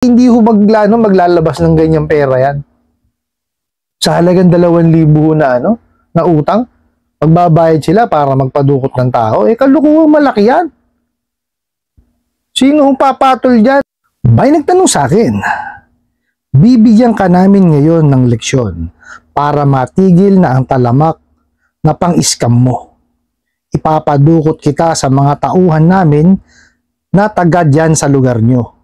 Hindi ho maglalabas ng ganyang pera yan. Sa halagang 2,000 na na utang, magbabayad sila para magpadukot ng tao. Kalukuhang malaki yan. Sino ang papatol dyan? May nagtanong sa akin, bibigyan ka namin ngayon ng leksyon para matigil na ang talamak na pang-scam mo. Ipapadukot kita sa mga tauhan namin na taga dyan sa lugar nyo.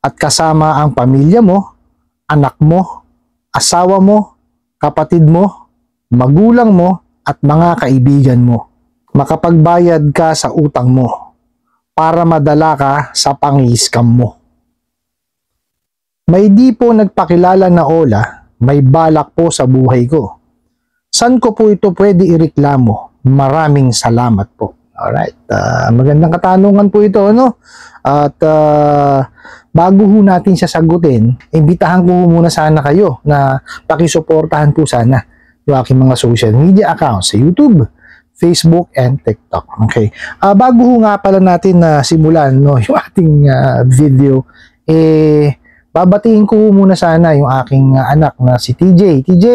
At kasama ang pamilya mo, anak mo, asawa mo, kapatid mo, magulang mo, at mga kaibigan mo. Makapagbayad ka sa utang mo para madala ka sa pang-scam mo. May di po nagpakilala na Ola, may balak po sa buhay ko. San ko po ito pwede ireklamo? Maraming salamat po. Alright, magandang katanungan po ito, At bago ho natin siya sagutin, imbitahan ko muna sana kayo na pakisuportahan po sana yung aking mga social media accounts sa YouTube, Facebook, and TikTok. Okay. Bago ho nga pala natin na simulan yung ating video, babatiin ko muna sana yung aking anak na si TJ. TJ,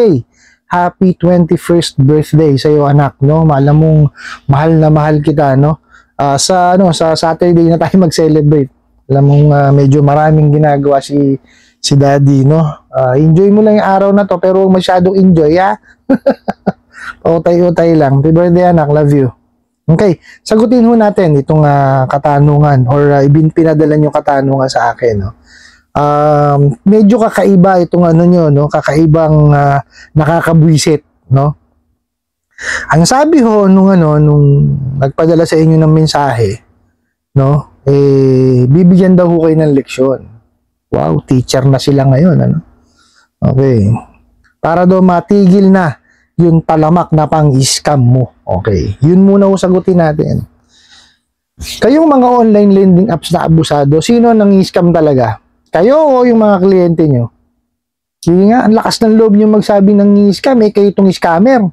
happy 21st birthday sa iyo, anak, Alam mong mahal na mahal kita, sa Saturday na tayo mag-celebrate. Alam mong medyo maraming ginagawa si Daddy, enjoy mo lang yung araw na to, pero masyadong enjoy, ha? Utay-utay lang. Happy birthday, anak, love you. Okay, sagutin ho natin itong katanungan or pinadala yung katanungan sa akin, medyo kakaiba itong kakaibang nakakabwisit, Ang sabi ho nung nagpadala sa inyo ng mensahe, bibigyan daw ho kayo ng leksyon. Wow, teacher na sila ngayon, Okay. Para daw matigil na yung talamak na pang-scam mo. Okay. Yun muna ho sagutin natin. Kayong mga online lending apps na abusado, sino nang scam talaga? Kayo o yung mga kliyente nyo? Sige nga, ang lakas ng loob nyo magsabi ng scam, kayo itong scammer.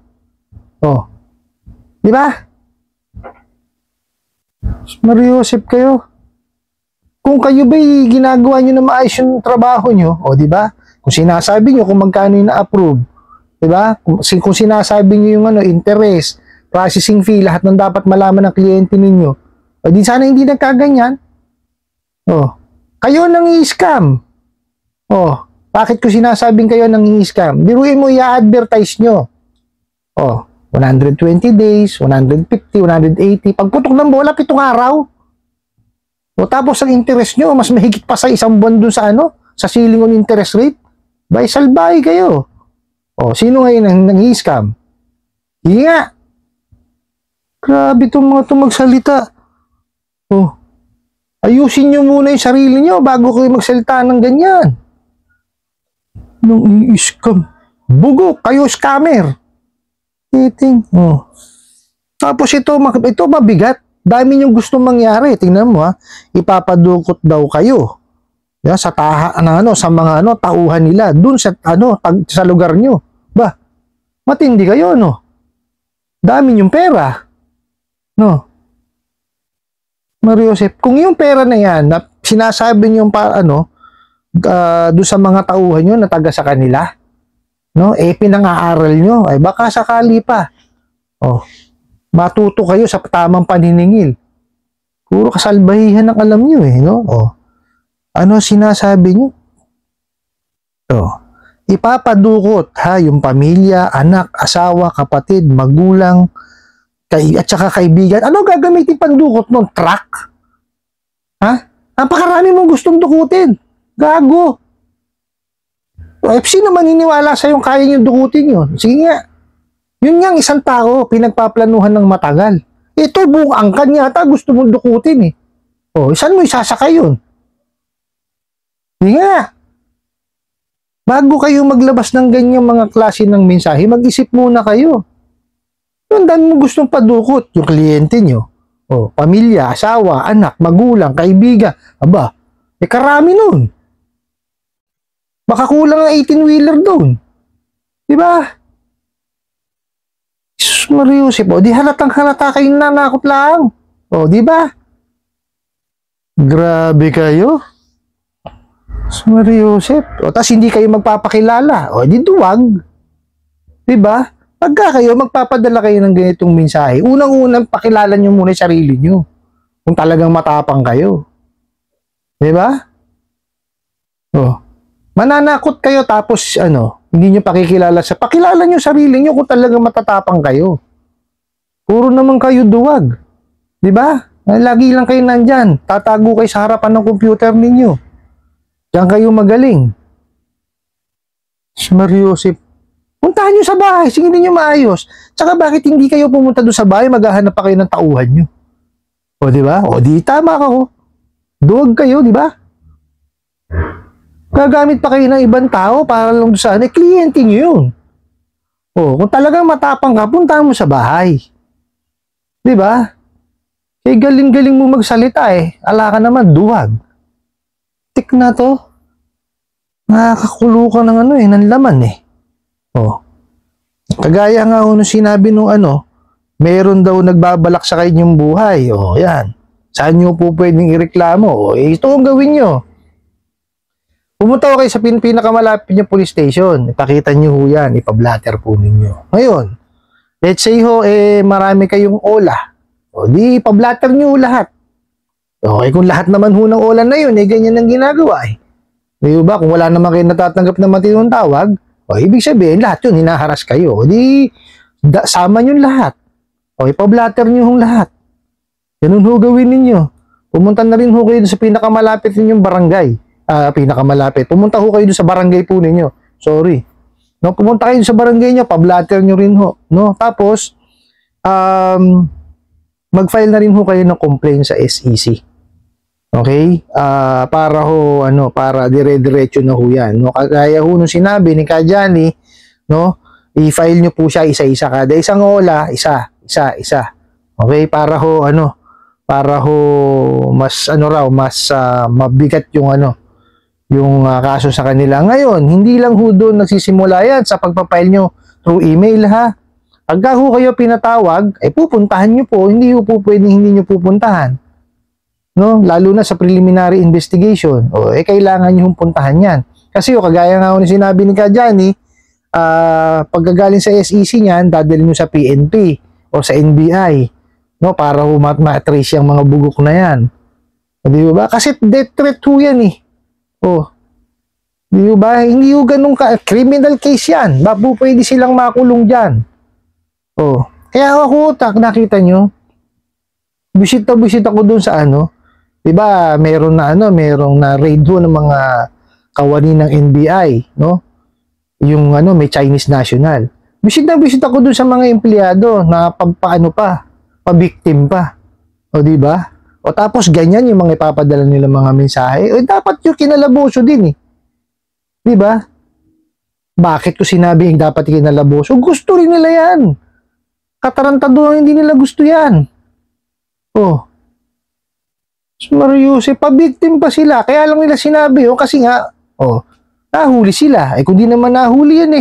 Di ba? Mariusip kayo. Kung kayo ba'y ginagawa nyo na maayos yung trabaho nyo, di ba? Kung sinasabi nyo kung magkano yung na-approve, di ba? Kung sinasabi nyo yung interest, processing fee, lahat ng dapat malaman ng kliyente ninyo, di sana hindi nagkaganyan. Kayo nang i-scam. Bakit ko sinasabing kayo nang i-scam? Biruin mo, i-advertise nyo. 120 days, 150, 180. Pagputok ng bola, 7 araw. Tapos ang interest nyo, mas mahigit pa sa 1 buwan dun sa sa ceiling on interest rate. Bay, salbay kayo. Sino ngayon nang i-scam? Nga. Grabe itong mga itong magsalita. Ayusin nyo muna yung sarili nyo bago kayo magsalita ng ganyan. Nung i-scam. Bugo, kayo scammer. Titing. Tapos ito mabigat. Dami nyo gusto mangyari. Tingnan mo, ipapadukot daw kayo. Sa sa mga tauhan nila dun sa sa lugar nyo. Matindi kayo, Dami nyong pera. Mariusip, kung yung pera na yan, na sinasabi nyo doon sa mga tauhan nyo na taga sa kanila, pinang-aaral nyo, baka sakali pa, matuto kayo sa tamang paniningil. Puro kasalbahihan ang alam nyo, Ano sinasabi nyo? Ipapadukot, yung pamilya, anak, asawa, kapatid, magulang, at saka kaibigan. Ano gagamitin pandukot nun? Truck? Napakarami mong gustong dukutin. Gago. Sino maniniwala sa yung kaya nyo dukutin yun? Sige nga. Yun nga isang tao, pinagpaplanuhan ng matagal. Ito, buong angkan yata gusto mong dukutin, saan mo isasakay yun? Sige nga. Bago kayo maglabas ng ganyang mga klase ng mensahe, mag-isip muna kayo. Yung dami mo gustong padukot, yung kliyente nyo, pamilya, asawa, anak, magulang, kaibigan, karami nun. Baka kulang ang 18-wheeler doon. Diba? Jesus Mariusip, di halatang halata kayong nanakot lang. Diba? Grabe kayo. Mario Joseph. O, tas hindi kayo magpapakilala. O, di duwag. Diba? Pagka kayo, magpapadala kayo ng ganitong mensahe, unang-unang pakilala nyo muna yung sarili nyo. Kung talagang matapang kayo. Diba? O, mananakot kayo tapos, hindi nyo pakikilala pakilala nyo sarili nyo kung talagang matatapang kayo. Puro naman kayo duwag. Diba? Lagi lang kayo nandyan. Tatago kayo sa harapan ng computer ninyo. Diyan kayo magaling. Mario Joseph, puntahan nyo sa bahay, singilin nyo maayos. Tsaka bakit hindi kayo pumunta doon sa bahay, maghahanap pa kayo ng tauhan nyo? O, di ba? O, di tama ka, o. Duwag kayo, di ba? Gagamit pa kayo ng ibang tao para lang doon sa kliyente nyo yun. O, kung talagang matapang ka, puntahan mo sa bahay. Di ba? Kaya galing-galing mo magsalita eh. Ala ka naman, duwag. Tik na to. Nakakakulo ka ng ng laman eh. Oh. Kagaya nga nung sinabi nung meron daw nagbabalak sa kanyang buhay. Oh, yan. Saan nyo po pwedeng ireklamo? Oh, ito ang gawin nyo. Pumunta ko kayo sa pinakamalapit nyo police station. Ipakita nyo ho yan. Ipablatter po ninyo. Ngayon, let's say ho, marami kayong ola. O, di ipablatter nyo lahat. Okay, kung lahat naman ho ng ola na yun, ganyan ang ginagawa eh. Di ba? Kung wala naman kayo natatanggap na matinong tawag, ibig sabihin, lahat yun, hinaharas kayo. Di, sama nyo lahat. Ipablatter nyo hong lahat. Ganun ho gawin ninyo. Pumunta na rin ho kayo sa pinakamalapit ninyong barangay. Pinakamalapit. Pumunta ho kayo sa barangay po ninyo. Sorry. No, pumunta kayo sa barangay nyo, pablatter nyo rin ho. No? Tapos, mag-file na rin ho kayo ng complaint sa SEC. Okay? Para ho, para dire-diretso na ho yan. No? Kagaya ho nung sinabi ni Kajani, no? I-file nyo po siya isa-isa kada. Isang ola, isa. Okay? Para ho, mas, mas mabigat yung, yung kaso sa kanila. Ngayon, hindi lang ho doon nagsisimula yan sa pagpapile nyo through email, ha? Pagka ho kayo pinatawag, pupuntahan nyo po. Hindi ho po pwedeng hindi nyo pupuntahan. No? Lalo na sa preliminary investigation. Kailangan nyo puntahan yan. Kasi kagaya nga ni sinabi ni Kajani, pagkagaling sa SEC niyan, dadalhin nyo sa PNP o sa NBI, no? Para ho ma-trace yung mga bugok na yan. Di ba? Kasi death threat ho yan eh. Di ba? Hindi ho ganun criminal case yan. Pwede silang makulong dyan. Kaya ako, nakita nyo, visit ako dun sa diba, merong na raid ho ng mga kawani ng NBI, no? Yung may Chinese national. Visit ako dun sa mga empleyado na pa-victim pa. Diba? Tapos ganyan yung mga ipapadala nila mga mensahe. Dapat yung kinalaboso din eh. Diba? Bakit ko sinabing dapat kinalaboso? Gusto rin nila yan. Katarantaduhan, hindi nila gusto yan. Mario Joseph, pa-victim pa sila. Kaya lang nila sinabi, kasi nga, nahuli sila. Kung di naman nahuli yan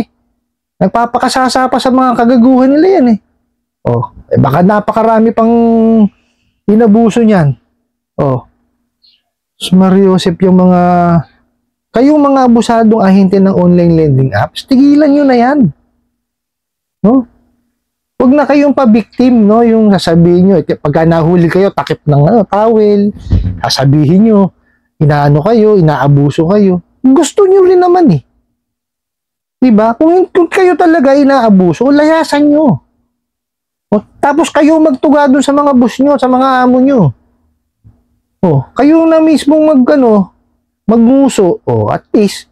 nagpapakasasa pa sa mga kagaguhan nila yan baka napakarami pang inabuso niyan. Mario Joseph, kayong mga abusadong ahente ng online lending apps, tigilan nyo na yan. No? Huwag na kayong pa-victim, no? Yung sasabihin nyo, pagka nahuli kayo, takip ng towel, sasabihin nyo, inaabuso kayo. Gusto nyo rin naman eh. Diba? Kung kayo talaga inaabuso, layasan nyo. Tapos kayo magtuga doon sa mga boss nyo, sa mga amo nyo. Kayo na mismong magmuso, at least,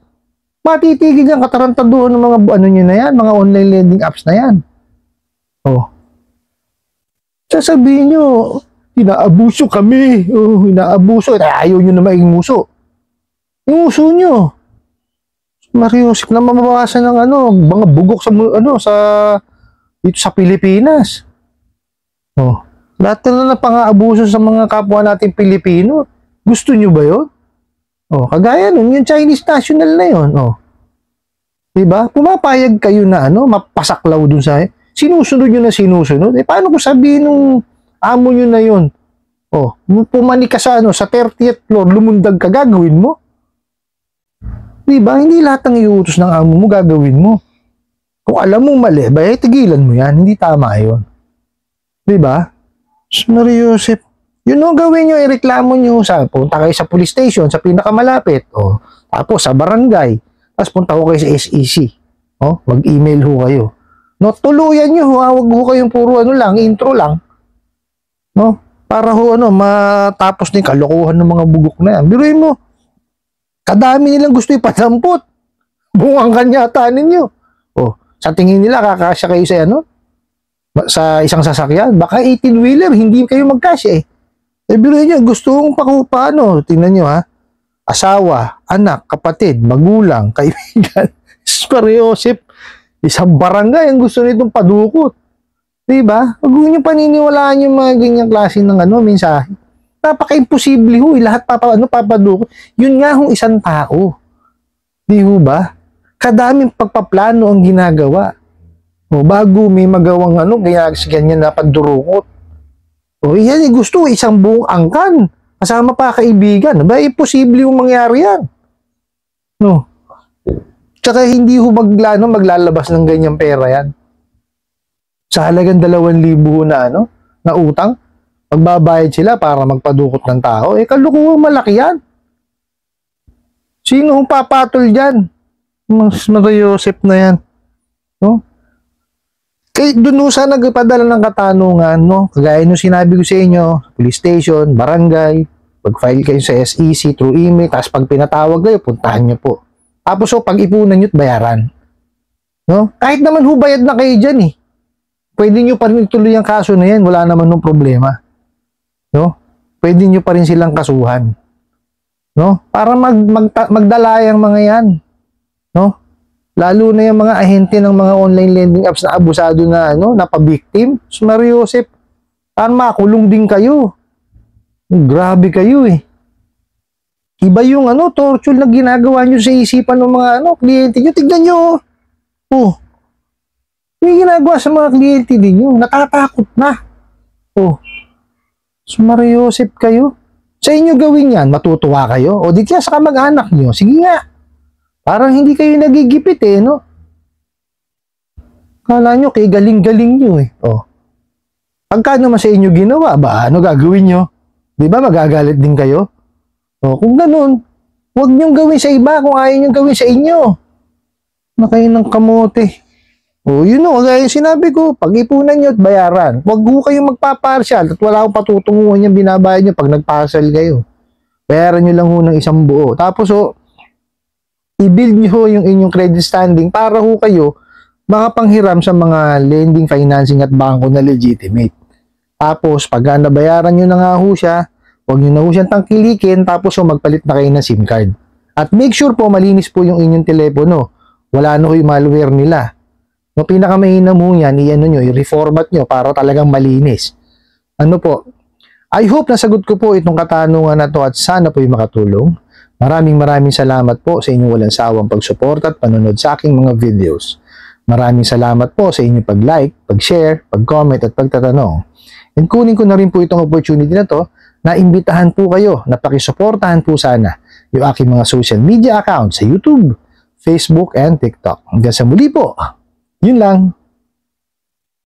matitigil yung katarantaduhan ng mga nyo na yan, mga online lending apps na yan. Sasabihin nyo, inaabuso kami. Inaabuso. Ayaw nyo na maimuso. Imuso nyo. Mario Joseph, na mabawasan ng mga bugok dito sa Pilipinas. Lahat na pang-aabuso sa mga kapwa natin Pilipino. Gusto nyo ba yun? Kagaya nun, yung Chinese national na yun. Diba? Pumapayag kayo na mapasaklaw dun sa sinusunod nyo na sinusunod. Paano ko sabihin nung amo nyo na yun? Pumani ka sa 30th floor, lumundag ka, gagawin mo? Di ba? Hindi lahat ng iuutos ng amo mo gagawin mo. Kung alam mong mali, tigilan mo yan. Hindi tama yun. Di ba? Mario Joseph, yun o gawin nyo, ireklamo nyo. Punta kayo sa police station, sa pinakamalapit. O, tapos sa barangay. Tapos punta ko kayo sa SEC. O, mag-email ho kayo. No, tuluyan nyo ho. Huwag ho kayong puro intro lang. No? Para ho matapos na yung kalokohan ng mga bugok na yan. Biruin mo, kadami nilang gusto ipadampot. Bungang kanyata ninyo. O, sa tingin nila, kakasya kayo sa isang sasakyan. Baka 18-wheeler, hindi kayo magkasya eh. Biruin nyo, gusto kong paano. Tingnan nyo ha. Asawa, anak, kapatid, magulang, kaibigan. Mario Joseph, isang barangay ang gusto nitong padukot. Diba? Huwag nyo paniniwalaan yung mga ganyang klase ng mensahe. Napaka-imposible ho. Lahat papadukot. Yun nga hong isang tao. Di ho ba? Kadaming pagpaplano ang ginagawa. O, bago may magawang ganyan na pandurukot. O, yan gusto isang buong angkan. Kasama pa kaibigan. Imposible yung mangyari yan. No? Tsaka hindi ho maglalabas ng ganyang pera yan. Sa halagang 2,000 na utang, magbabayad sila para magpadukot ng tao. Kalukuhang malaki yan. Sino ang papatol dyan? Mas Mario Joseph na yan. No? Kaya doon sana nagpadala ng katanungan, kagaya nung sinabi ko sa inyo, police station, barangay, pag-file kayo sa SEC through email, tapos pag pinatawag kayo, puntahan nyo po. Tapos pag-ipunan nyo at bayaran. No? Kahit naman bayad na kayo dyan pwede nyo pa rin ituloy ang kaso na yan, wala naman nung problema. No? Pwede nyo pa rin silang kasuhan. No? Para magdalay ang mga yan. No? Lalo na yung mga ahente ng mga online lending apps na abusado na napabiktim. Mario Joseph, makulong din kayo. Grabe kayo Iba yung torture na ginagawa nyo sa isipan ng mga kliyente nyo. Tignan nyo. May ginagawa sa mga kliyente ninyo. Natatakot na. Mario Joseph kayo. Sa inyo gawin yan, matutuwa kayo. O di kaya sa kamag-anak nyo. Sige nga. Parang hindi kayo nagigipit Kala nyo, kay galing-galing nyo Pagka naman sa inyo ginawa, gagawin nyo? Di ba magagalit din kayo? Kung ganun, huwag nyong gawin sa iba kung ayaw nyong gawin sa inyo. Kayo ng kamote. Yun kaya sinabi ko, pag-ipunan nyo at bayaran. Huwag ho kayong magpaparsyal at wala akong patutunguhan yung binabayad nyo pag nagparcel kayo. Bayaran nyo lang ng isang buo. Tapos i-build nyo yung inyong credit standing para kayo makapanghiram sa mga lending, financing at bangko na legitimate. Tapos, pag nabayaran nyo na nga siya, huwag nyo na siyang tangkilikin, tapos magpalit na kayo ng SIM card. At make sure po, malinis po yung inyong telepono. Wala na yung malware nila. No, pinakamahinam mo yan, i-reformat nyo para talagang malinis. I hope nasagot ko po itong katanungan na to at sana po yung makatulong. Maraming salamat po sa inyong walang sawang pagsuporta at panonood sa aking mga videos. Maraming salamat po sa inyong pag-like, pag-share, pag-comment at pagtatanong. And kunin ko na rin po itong opportunity na to na imbitahan po kayo na pakisuportahan po sana yung aking mga social media accounts sa YouTube, Facebook, and TikTok. Hanggang sa muli po. Yun lang.